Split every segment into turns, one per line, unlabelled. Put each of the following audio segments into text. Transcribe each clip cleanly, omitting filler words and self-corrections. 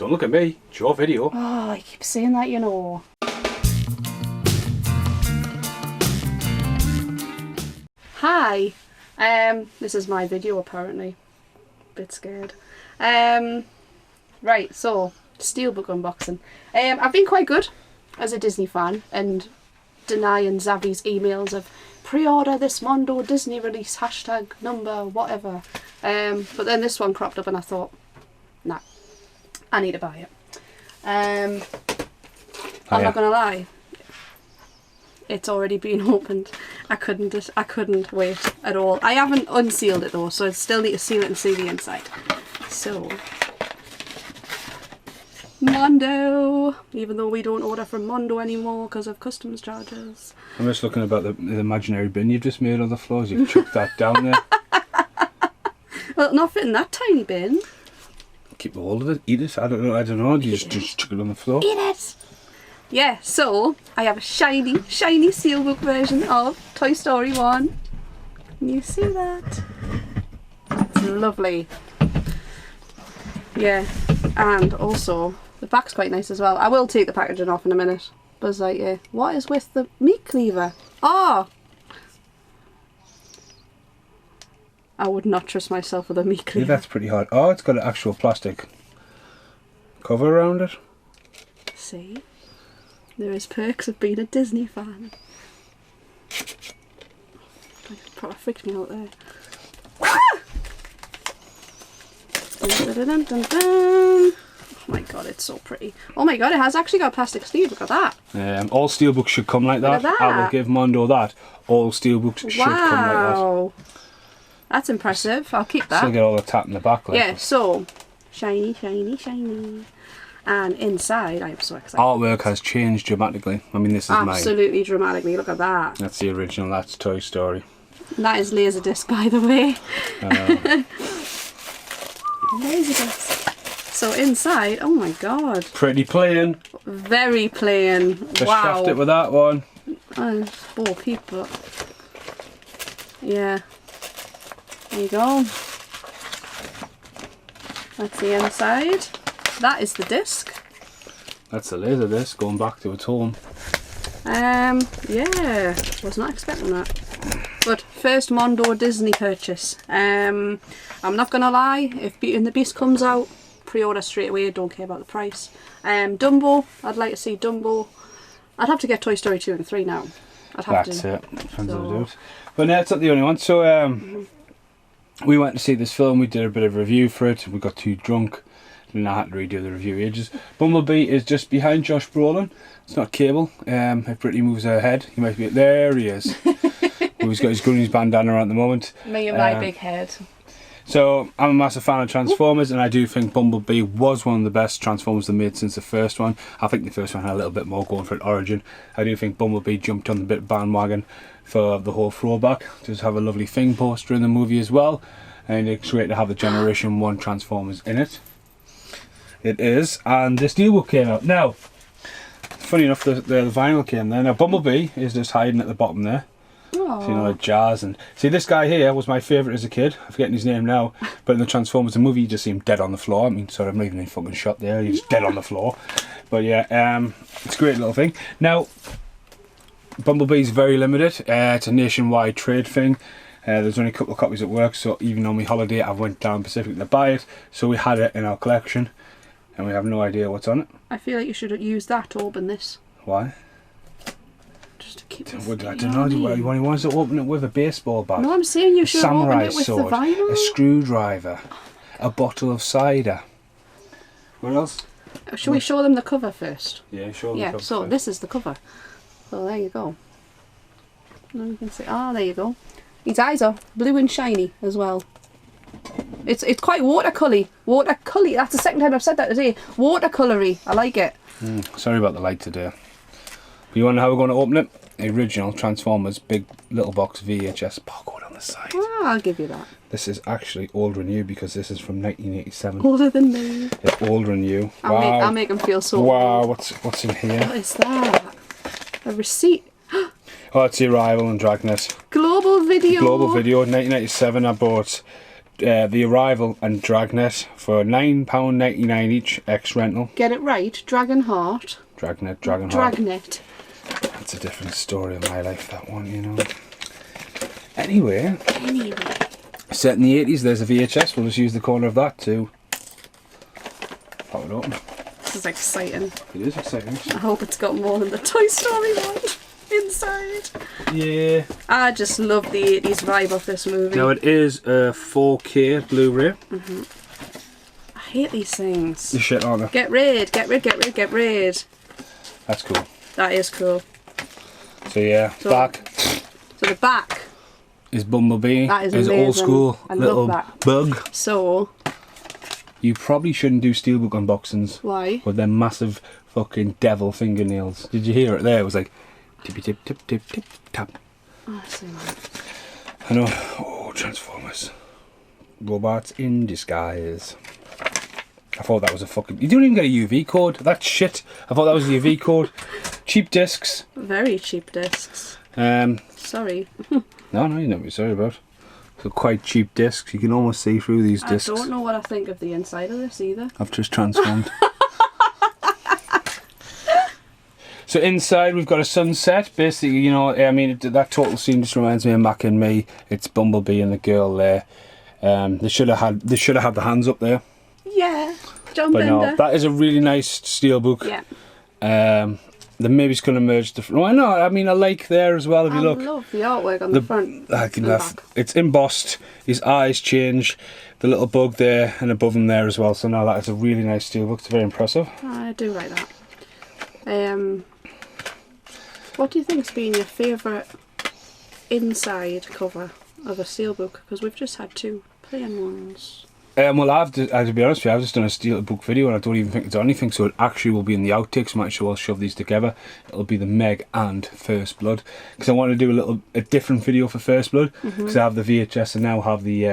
Don't look at me, it's your video.
Oh, I keep saying that, you know. Hi, this is my video apparently. Bit scared. Right, so Steelbook unboxing. I've been quite good as a Disney fan and denying Zavi's emails of pre-order this Mondo Disney release hashtag number whatever. But then this one cropped up and I thought, nah, I need to buy it. I'm not gonna lie. It's already been opened. I couldn't wait at all. I haven't unsealed it though, so I still need to seal it and see the inside. So, Mondo! Even though we don't order from Mondo anymore because of customs charges.
I'm just looking about the imaginary bin you've just made on the floors. You've chucked that down there.
Well, not fitting that tiny bin.
Keep hold of it, eat it. I don't know. You just chuck it on the floor.
Eat it! Yeah, so I have a shiny Steelbook version of Toy Story 1. Can you see that? It's lovely. Yeah, and also the back's quite nice as well. I will take the packaging off in a minute. Buzz Lightyear. What is with the meat cleaver? Oh! I would not trust myself with a meat cleaver.
Yeah, that's pretty hard. Oh, it's got an actual plastic cover around it.
See? There is perks of being a Disney fan. Probably freaked me out there. Ah! Dun, dun, dun, dun. Oh my god, it's so pretty. Oh my god, it has actually got a plastic sleeve. Look at that.
All Steelbooks should come like that. I will give Mondo that. All Steelbooks should come like that.
That's impressive. I'll keep that.
Still get all the tat in the back. Like
yeah, so shiny, shiny, shiny. And inside, I am so excited.
Artwork has changed dramatically. I mean, this is mine.
Absolutely dramatically. Look at that.
That's the original. That's Toy Story.
And that is Laserdisc, by the way. Laserdisc. So inside, oh my god.
Pretty plain.
Very plain.
Just
wow.
shaft it with that one.
Oh, 4 people. Yeah. There you go. That's the inside. That is the disc.
That's the laser disc going back to its home.
Yeah, was not expecting that. But first Mondo Disney purchase. I'm not gonna lie, if Beauty and the Beast comes out, pre-order straight away, don't care about the price. Dumbo, I'd like to see Dumbo. I'd have to get Toy Story 2 and 3 now. I'd have
That's
to.
it. Depends on the dude. But no, it's not the only one. So we went to see this film, we did a bit of a review for it, we got too drunk. And I had to redo the review ages. Bumblebee is just behind Josh Brolin. It's not Cable. If Brittany moves her head, he might be. There he is. He's got his Goonies bandana on at the moment.
Me and my big head.
So I'm a massive fan of Transformers, and I do think Bumblebee was one of the best Transformers they made since the first one. I think the first one had a little bit more going for an origin. I do think Bumblebee jumped on the bit bandwagon for the whole throwback. Just have a lovely thing poster in the movie as well, and it's great to have the Generation 1 Transformers in it. It is, and the Steelbook came out. Now, funny enough, the vinyl came there. Now, Bumblebee is just hiding at the bottom there.
Aww.
So, you know, like jazz. And see, this guy here was my favourite as a kid. I'm forgetting his name now. But in the Transformers the movie, you just see him dead on the floor. I mean, sorry, I'm not even in fucking shot there. He's dead on the floor. But yeah, it's a great little thing. Now, Bumblebee's very limited. It's a nationwide trade thing. There's only a couple of copies at work, so even on my holiday, I went down Pacific to buy it. So we had it in our collection. And we have no idea what's on it.
I feel like you should use that to open this.
Why?
Just to keep it.
I don't know. He wants to open it with a baseball bat.
No, I'm saying you should open it with
sword,
the vinyl.
a screwdriver, a bottle of cider. What else?
Shall we show them the cover first?
Yeah, show them the cover
so
first.
this is the cover. So there you go. Now you can see. Ah, there you go. His eyes are blue and shiny as well. It's quite watercolory. Watercolory. That's the second time I've said that today. Watercolory. I like it.
Sorry about the light today. But you want to know how we're going to open it? The original Transformers big little box VHS barcode on the side.
Ah, I'll give you that.
This is actually older than you because this is from 1987.
Older than me.
It's older than you.
I'll make them feel so.
Wow, what's in here?
What is that? A receipt.
Oh, it's the Arrival and Dragnet.
Global Video.
Global Video, 1997. I bought The Arrival and Dragnet for £9.99 each, ex rental.
Get it right. Dragonheart.
Dragonheart.
Dragnet.
That's a different story of my life, that one, you know. Anyway. Set in the 80s, there's a VHS. We'll just use the corner of that to pop it open.
This is exciting.
It is exciting.
I hope it's got more than the Toy Story one inside.
Yeah.
I just love the 80s vibe of this movie.
Now it is a 4K Blu-ray.
I hate these things.
The shit, aren't they?
Get rid.
That's cool.
That is cool.
So yeah,
So-
back
So the back.
is Bumblebee.
That is
His
amazing.
old school
I love
little
that.
bug.
So,
You probably shouldn't do Steelbook unboxings
why?
with them massive fucking devil fingernails. Did you hear it there? It was like tippy tip tip tip tip tap.
Oh, I've seen that.
I know. Oh, Transformers. Robots in disguise. I thought that was a fucking... You don't even get a UV code. That's shit. I thought that was a UV code. Cheap discs.
Very cheap discs. Sorry.
No, you know what you're sorry about. So quite cheap discs. You can almost see through these discs.
I don't know what I think of the inside of this either.
I've just transformed. So inside we've got a sunset. Basically, you know, I mean, that total scene just reminds me of Mac and Me. It's Bumblebee and the girl there. They should have had the hands up there.
Yeah. John
But
Bender.
no, that is a really nice steelbook.
Yeah.
The maybe's going to merge the... Well, no, I mean, I like there as well, if you look.
I love the artwork on the front. and back.
It's embossed. His eyes change. The little bug there and above him there as well. So no, that is a really nice steelbook. It's very impressive.
I do like that. What do you think's been your favourite inside cover of a steelbook? Because we've just had two plain ones.
Well, to be honest with you, I've just done a steelbook video and I don't even think it's anything, so it actually will be in the outtakes. Might sure I'll shove these together. It'll be the Meg and First Blood, because I want to do a different video for First Blood, because I have the VHS and now have the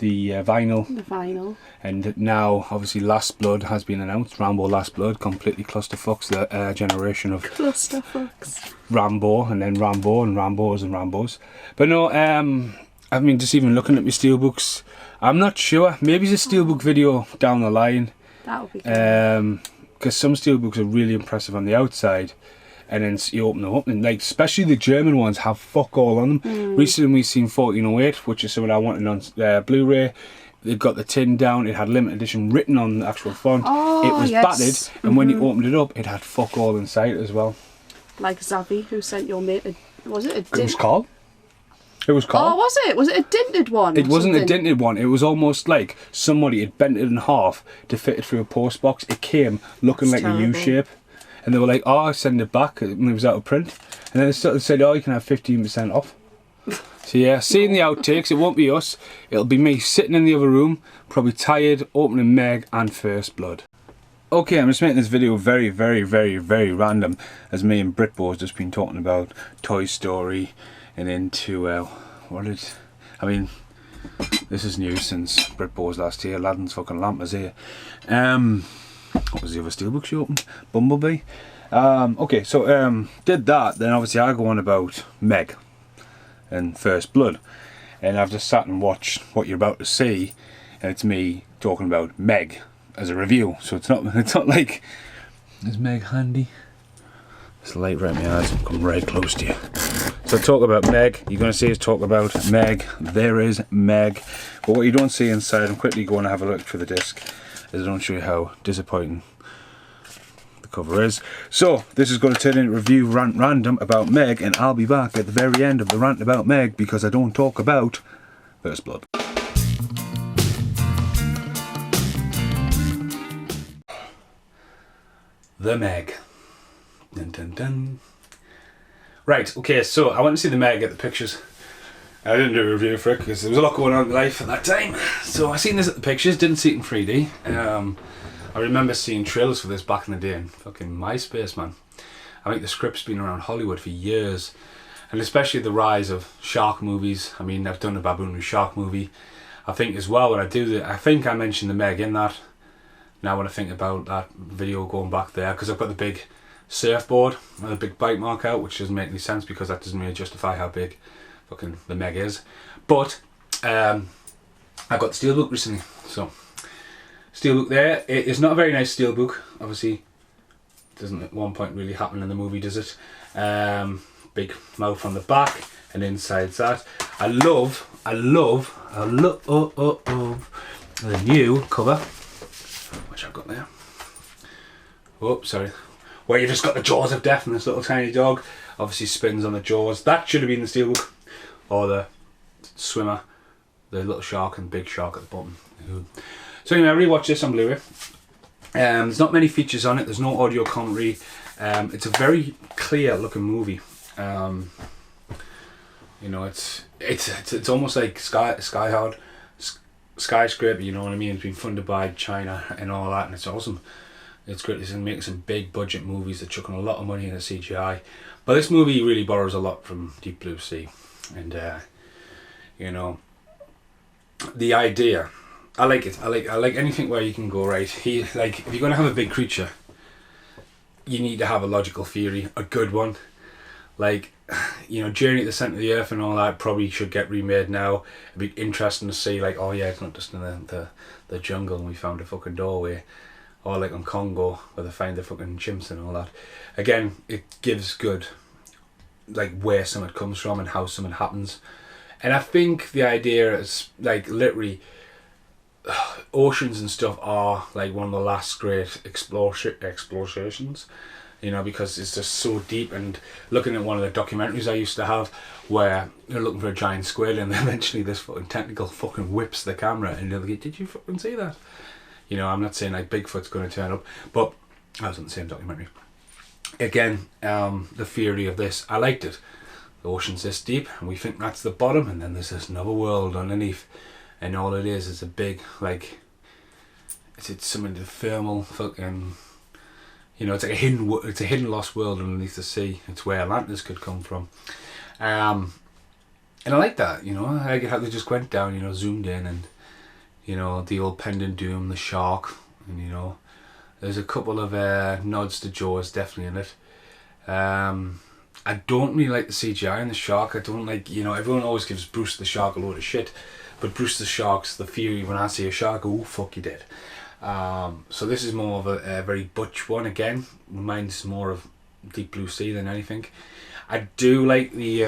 vinyl.
The vinyl.
And now, obviously, Last Blood has been announced. Rambo Last Blood, completely clusterfucks, the generation of
Clusterfucks.
Rambo, and then Rambo and Rambos and Rambos. But no, I mean, just even looking at my steelbooks, I'm not sure. Maybe it's a steelbook video down the line.
That would be good.
Because some steelbooks are really impressive on the outside, and then you open them up, and like especially the German ones have fuck all on them. Recently we've seen 1408, which is something I wanted on Blu-ray. They've got the tin down. It had limited edition written on the actual font.
Oh,
it was
yes.
battered, and when you opened it up, it had fuck all inside as well.
Like Zavi, who sent your mate was it a
It
dint?
was called. It was called.
Oh, was it? Was it a dinted one?
It
or
wasn't a
something?
dinted one. It was almost like somebody had bent it in half to fit it through a post box. It came looking
That's
like a
terrible.
U shape, and they were like, "Oh, I'll send it back," when it was out of print. And then they said, "Oh, you can have 15% off." So yeah, seeing the outtakes, it won't be us. It'll be me sitting in the other room, probably tired, opening Meg and First Blood. Okay, I'm just making this video very, very, very, very random, as me and Britbo's just been talking about Toy Story and into I mean, this is new since Britbo's last year. Aladdin's fucking lamp is here. What was the other steelbook she opened? Bumblebee. Okay, so did that. Then obviously I go on about Meg and First Blood, and I've just sat and watched what you're about to see, and it's me talking about Meg as a review. So it's not like, is Meg handy? It's light right in my eyes. I'm coming right close to you. So talk about Meg. You're going to see us talk about Meg. There is Meg. But what you don't see inside, I'm quickly going to have a look through the disc, as I don't show you how disappointing the cover is. So this is going to turn into review rant random about Meg, and I'll be back at the very end of the rant about Meg, because I don't talk about First Blood. The Meg. Dun dun dun. Right, okay, so I went to see the Meg, get the pictures. I didn't do a review for it because there was a lot going on in life at that time. So I seen this at the pictures, didn't see it in 3D. I remember seeing trailers for this back in the day in fucking MySpace, man. I think the script's been around Hollywood for years. And especially the rise of shark movies. I mean, I've done a baboon shark movie. I think as well when I do that, I think I mentioned the Meg in that. Now when I think about that video going back there, because I've got the big surfboard and a big bite mark out, which doesn't make any sense because that doesn't really justify how big fucking the Meg is. But I got the Steelbook recently, so Steelbook there. It is not a very nice Steelbook, obviously. Doesn't at one point really happen in the movie, does it? Big mouth on the back, and inside that. I love the new cover, which I've got there. Oh, sorry. Where you've just got the jaws of death and this little tiny dog. Obviously spins on the jaws. That should have been the Steelbook. Or the swimmer. The little shark and big shark at the bottom. So anyway, I rewatched this on Blu-ray. There's not many features on it. There's no audio commentary. It's a very clear looking movie. You know, it's almost like skyscraper. You know what I mean? It's been funded by China and all that, and it's awesome. It's great. It's making some big budget movies. They're chucking a lot of money into CGI, but this movie really borrows a lot from Deep Blue Sea, and you know, the idea. I like it. I like anything where you can go right. Like if you're gonna have a big creature, you need to have a logical theory, a good one. Like, you know, Journey to the Centre of the Earth and all that probably should get remade now. It'd be interesting to see, like, oh yeah, it's not just in the jungle and we found a fucking doorway, or like on Congo where they find the fucking chimps and all that. Again, it gives good, like, where something comes from and how something happens. And I think the idea is, like, literally, oceans and stuff are like one of the last great explorations, you know, because it's just so deep. And looking at one of the documentaries I used to have where they're looking for a giant squid and eventually this fucking tentacle fucking whips the camera and they're like, did you fucking see that? You know, I'm not saying like Bigfoot's going to turn up, but I was on the same documentary. Again, the theory of this, I liked it. The ocean's this deep and we think that's the bottom, and then there's this another world underneath. And all it is a big, like, it's some of the thermal fucking, you know, it's like a hidden lost world underneath the sea. It's where Atlantis could come from. And I like that, you know, I like how they just went down, you know, zoomed in, and, you know, the old Pendant Doom, the shark, and, you know, there's a couple of nods to Jaws definitely in it. I don't really like the CGI in the shark. I don't like, you know, everyone always gives Bruce the shark a load of shit. But Bruce the Shark's the theory. When I see a shark, oh fuck, you did. So this is more of a very butch one again. Mine's more of Deep Blue Sea than anything. I do like the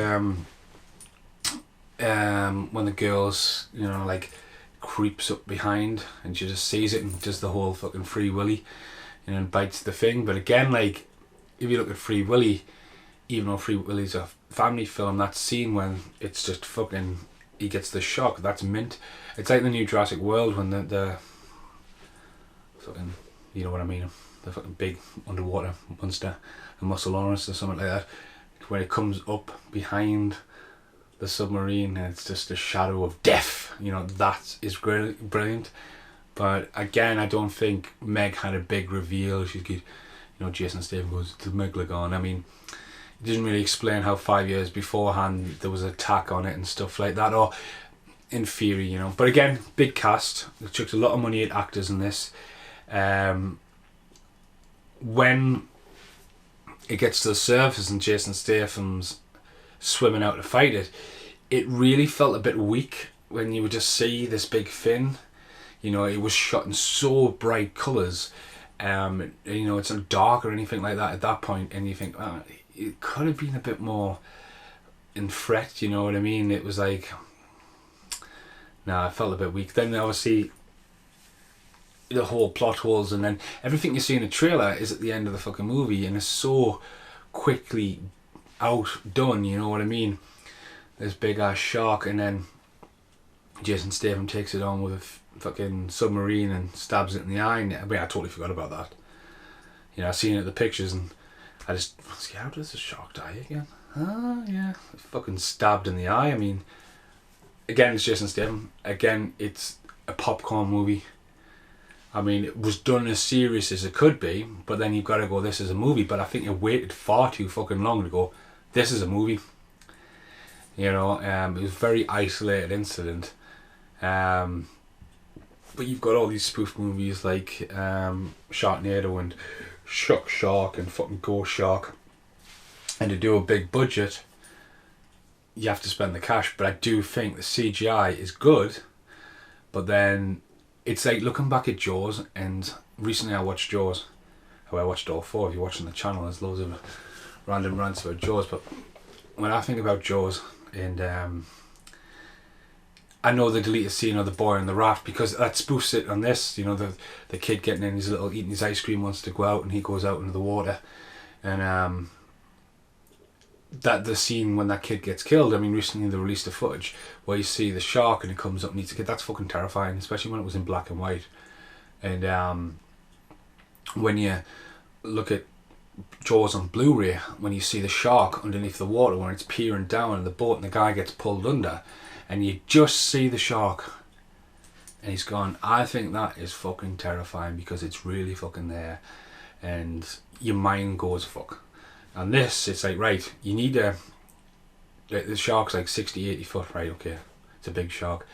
when the girls, you know, like creeps up behind and she just sees it and does the whole fucking Free Willy, you know, and bites the thing. But again, like if you look at Free Willy, even though Free Willy's a family film, that scene when it's just fucking, he gets the shock, that's mint. It's like the new Jurassic World when the fucking, you know what I mean, the fucking big underwater monster, the Muscleosaurus or something like that, where it comes up behind the submarine and it's just a shadow of death. You know, that is brilliant. But again, I don't think Meg had a big reveal. She's good, you know, Jason Statham goes to Megalodon. I mean, it doesn't really explain how 5 years beforehand there was an attack on it and stuff like that, or in theory, you know. But again, big cast. They chucked a lot of money at actors in this. When it gets to the surface and Jason Statham's swimming out to fight it, it really felt a bit weak when you would just see this big fin. You know, it was shot in so bright colours. You know, it's not dark or anything like that at that point, and you think, oh, it could have been a bit more in fret, you know what I mean? It was like, nah, I felt a bit weak. Then obviously the whole plot holes, and then everything you see in the trailer is at the end of the fucking movie, and it's so quickly outdone, you know what I mean? This big ass shark, and then Jason Statham takes it on with a fucking submarine and stabs it in the eye. And, I mean, I totally forgot about that. You know, I seen it in the pictures and I just, how does the shark die again? Oh, yeah. Fucking stabbed in the eye. I mean, again, it's Jason Statham. Again, it's a popcorn movie. I mean, it was done as serious as it could be, but then you've got to go, this is a movie. But I think it waited far too fucking long to go, this is a movie. You know, it was a very isolated incident. But you've got all these spoof movies like Sharknado and Shock Shark and fucking Ghost Shark, and to do a big budget you have to spend the cash. But I do think the CGI is good, But then it's like looking back at Jaws, and recently I watched Jaws. I watched all 4. If you're watching the channel, there's loads of random rants about Jaws. But when I think about Jaws, and I know the deleted scene of the boy on the raft, because that spoofs it on this. You know, the kid getting in his little, eating his ice cream, wants to go out, and he goes out into the water, and that the scene when that kid gets killed. I mean, recently they released the footage where you see the shark and it comes up and eats a kid. That's fucking terrifying, especially when it was in black and white. And when you look at Jaws on Blu-ray, when you see the shark underneath the water, when it's peering down in the boat and the guy gets pulled under, and you just see the shark and he's gone, I think that is fucking terrifying, because it's really fucking there and your mind goes fuck. And this, it's like, right, you need the shark's like 60, 80 foot, right, okay, it's a big shark.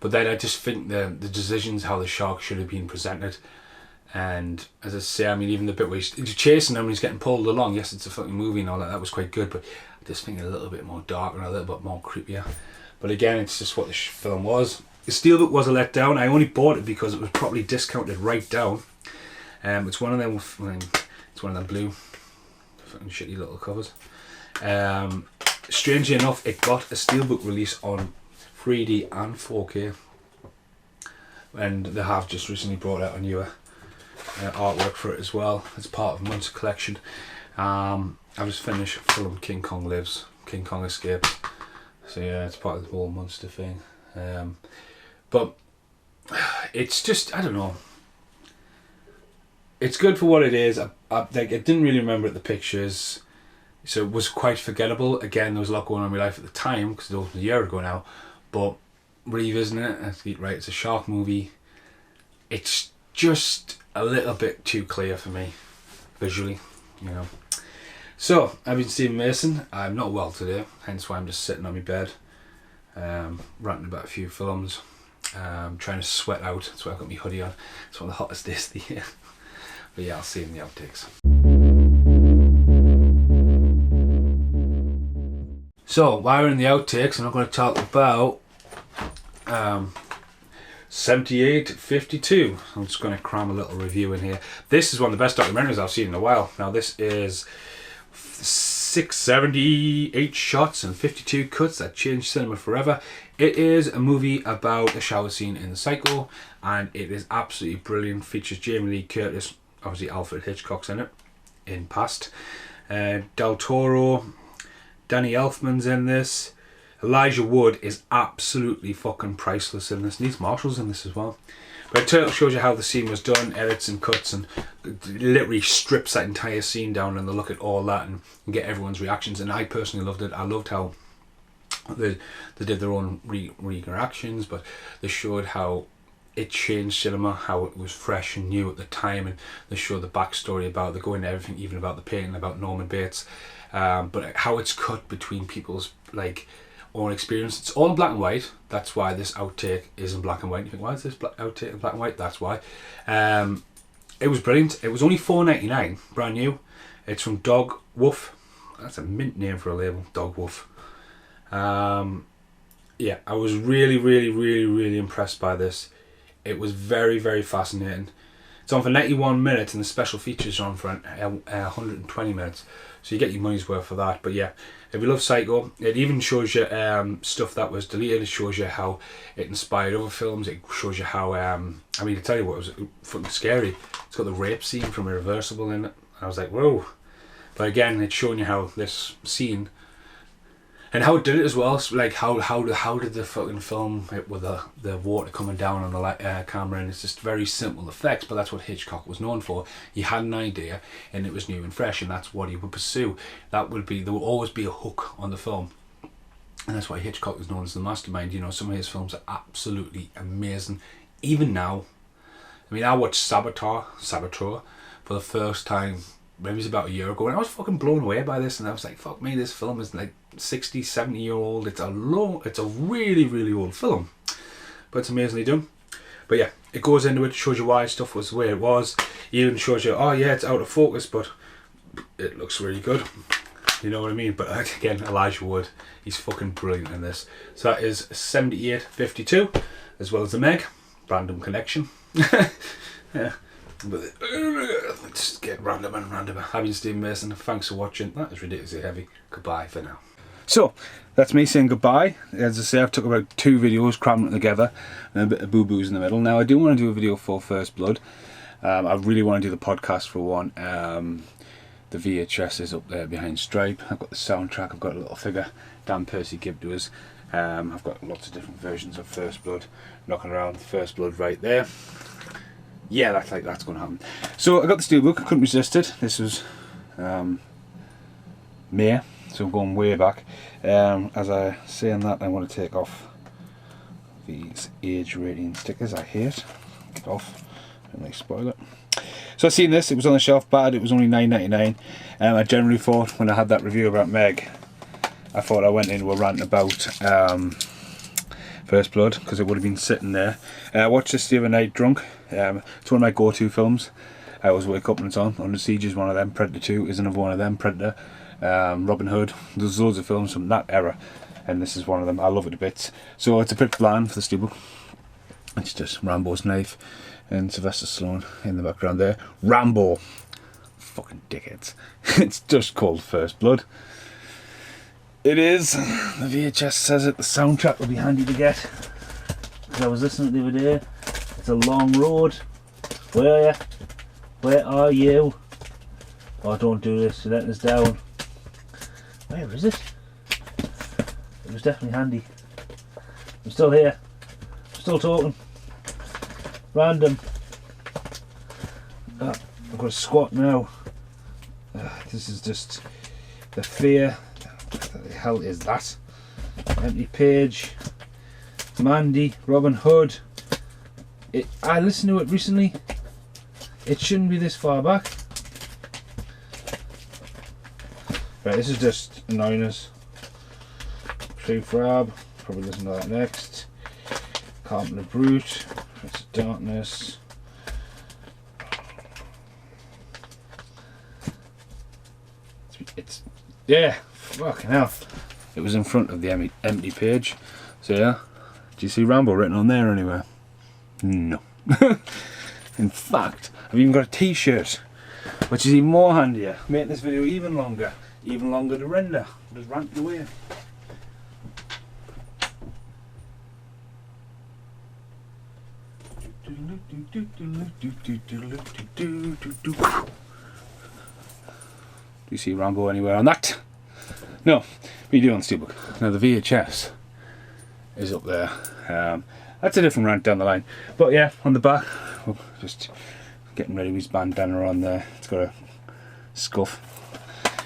But then I just think the decisions how the shark should have been presented. And as I say, I mean, even the bit where he's chasing him and he's getting pulled along, yes, it's a fucking movie and all that was quite good, but I just think a little bit more darker and a little bit more creepier. But again, it's just what the film was. The Steelbook was a letdown. I only bought it because it was probably discounted right down. It's one of them. It's one of them blue, fucking shitty little covers. Strangely enough, it got a Steelbook release on 3D and 4K, and they have just recently brought out a newer artwork for it as well. It's part of Munster collection. I just finished film King Kong Lives, King Kong Escapes. So yeah, it's part of the whole Munster thing. But it's just, I don't know. It's good for what it is. I didn't really remember the pictures, so it was quite forgettable. Again, there was a lot going on in my life at the time, because it was a year ago now. But revisiting it, right, it's a shark movie. It's just a little bit too clear for me, visually, you know. So, I've been Stephen Mason. I'm not well today, hence why I'm just sitting on my bed, ranting about a few films, trying to sweat out. That's why I've got my hoodie on. It's one of the hottest days of the year. But yeah, I'll see you in the outtakes. So, while we're in the outtakes, I'm not going to talk about 7852. I'm just going to cram a little review in here. This is one of the best documentaries I've seen in a while. Now, this is 678 shots and 52 cuts that changed cinema forever. It is a movie about a shower scene in the Psycho, and it is absolutely brilliant. Features Jamie Lee Curtis, obviously Alfred Hitchcock's in it, in past. Del Toro, Danny Elfman's in this. Elijah Wood is absolutely fucking priceless in this. Needs Marshall's in this as well. But it shows you how the scene was done, edits and cuts, and literally strips that entire scene down and they look at all that and get everyone's reactions. And I personally loved it. I loved how they did their own reactions, but they showed how it changed cinema, how it was fresh and new at the time, and they showed the backstory about, they go into everything, even about the painting, about Norman Bates, but how it's cut between people's like own experience. It's all in black and white. That's why this outtake is in black and white. You think, why is this outtake in black and white? That's why. It was brilliant. It was only $4.99, brand new. It's from Dog Woof. That's a mint name for a label, Dog Woof. Yeah, I was really impressed by this. It was very fascinating. It's on for 91 minutes and the special features are on for 120 minutes. So you get your money's worth for that. But yeah, if you love Psycho, it even shows you stuff that was deleted. It shows you how it inspired other films. It shows you how, I mean, to tell you what, it was fucking scary. It's got the rape scene from Irreversible in it. I was like, whoa. But again, it's showing you how this scene, and how it did it as well. So like how did the fucking film it with the water coming down on the camera, and it's just very simple effects, but that's what Hitchcock was known for. He had an idea and it was new and fresh, and that's what he would pursue. There would always be a hook on the film, and that's why Hitchcock is known as the mastermind. You know, some of his films are absolutely amazing. Even now, I mean, I watched Saboteur for the first time, maybe it was about a year ago, and I was fucking blown away by this, and I was like, fuck me, this film is like 60, 70 year old. It's a really old film, but it's amazingly done. But yeah, it goes into it, shows you why stuff was the way it was. It even shows you, oh yeah, it's out of focus, but it looks really good. You know what I mean? But again, Elijah Wood, he's fucking brilliant in this. So that is 7852, as well as the Meg. random connection. Yeah. But let's get random and random. I've been Steve Mason. Thanks for watching. That is ridiculously heavy. Goodbye for now. So that's me saying goodbye. As I say, I've took about 2 videos, crammed them together, and a bit of boo-boos in the middle. Now I do want to do a video for First Blood. I really want to do the podcast for one. The VHS is up there behind Stripe. I've got the soundtrack. I've got a little figure Dan Percy gave to us. I've got lots of different versions of First Blood knocking around. First Blood right there. Yeah, that's going to happen. So I got the Steelbook. I couldn't resist it. This was May. So I'm going way back. As I say on that, I want to take off these age rating stickers. I hate. Get off. Don't like spoil it. So I seen this. It was on the shelf. Bad. It was only $9.99. I generally thought when I had that review about Meg, I thought I went into a rant about First Blood because it would have been sitting there. I watched this the other night drunk. It's one of my go-to films. I always wake up and it's on. Under Siege is one of them. Predator 2 is another one of them. Predator. Robin Hood. There's loads of films from that era, and this is one of them. I love it a bit. So it's a bit bland for the Steelbook. It's just Rambo's knife and Sylvester Stallone in the background there. Rambo, fucking dickheads. It's just called First Blood. It is. The VHS says it. The soundtrack will be handy to get. I was listening the other day. It's a long road. Where are you? Where are you? Oh, don't do this. You're letting us down. Where is it? It was definitely handy. I'm still here. I'm still talking. Random. I've got to squat now. This is just the fear. What the hell is that? Empty page. Mandy. Robin Hood. I listened to it recently. It shouldn't be this far back. Right, this is just annoyingness. Tree Frab, probably listen to that next. Carpenter Brute, Prince of Darkness. It's yeah, fucking hell. It was in front of the empty page. So yeah, do you see Rambo written on there anywhere? No. In fact, I've even got a t-shirt, which is even more handier. Making this video even longer to render. Just ranting away. Do you see Rambo anywhere on that? No. What do you do on Steelbook? Now the VHS is up there. That's a different rant down the line. But yeah, on the back, just getting ready with his bandana on there. It's got a scuff.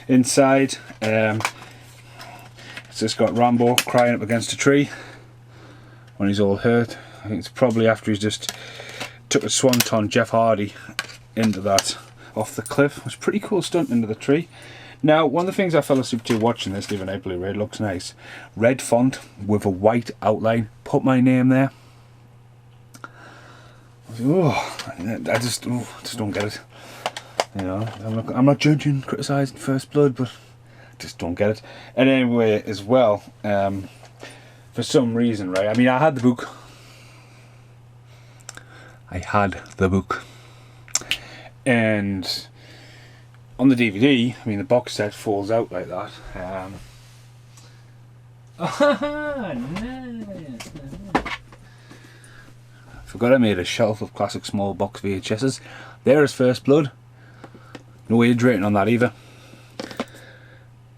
Inside, it's just got Rambo crying up against a tree when he's all hurt. I think it's probably after he's just took a swanton Jeff Hardy into that off the cliff. It was a pretty cool stunt into the tree. Now, one of the things I fell asleep to watching this, even though Blu-ray looks nice, red font with a white outline. Put my name there. I just don't get it. You know, I'm not judging, criticising First Blood, but I just don't get it. And anyway, as well, for some reason, right? I mean, I had the book. And on the DVD, I mean, the box set falls out like that. Forgot I made a shelf of classic small box VHSs. There is First Blood. No age rating on that either.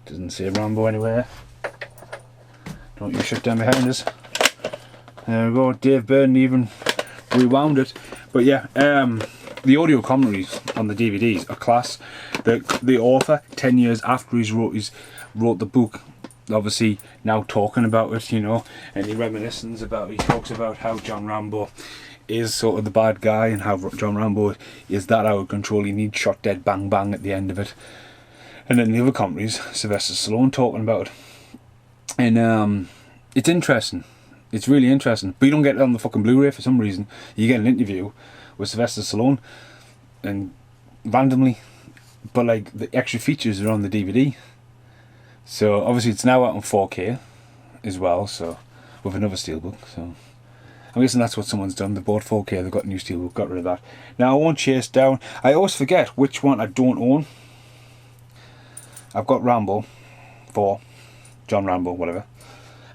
Doesn't say Rambo anywhere. Don't you shut down behind us. There we go. Dave Byrne even rewound it. But yeah, the audio commentaries on the DVDs are class. The author, 10 years after he's wrote the book, obviously now talking about it, you know, and he reminiscence about it. He talks about how John Rambo is sort of the bad guy and how John Rambo is that out of control. He needs shot dead bang bang at the end of it. And then the other commentaries, Sylvester Stallone talking about it. And it's interesting. It's really interesting. But you don't get it on the fucking Blu-ray for some reason. You get an interview with Sylvester Stallone and randomly, but like the extra features are on the DVD. So obviously it's now out on 4K as well, so with another Steelbook. So I'm guessing that's what someone's done. They bought 4K, they've got a new Steelbook, got rid of that. Now I won't chase down. I always forget which one I don't own. I've got Rambo 4, John Rambo, whatever.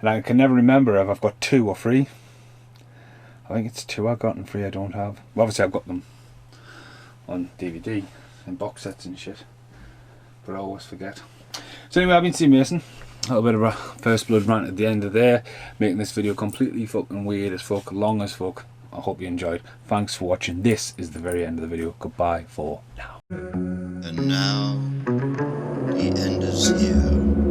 And I can never remember if I've got 2 or 3. I think it's 2 I've got and 3 I don't have. Well, obviously I've got them on DVD and box sets and shit. But I always forget. So anyway, I've been seeing Mason. A little bit of a first blood rant at the end of there, making this video completely fucking weird as fuck, long as fuck. I hope you enjoyed. Thanks for watching. This is the very end of the video. Goodbye for now.
And now, the end is here.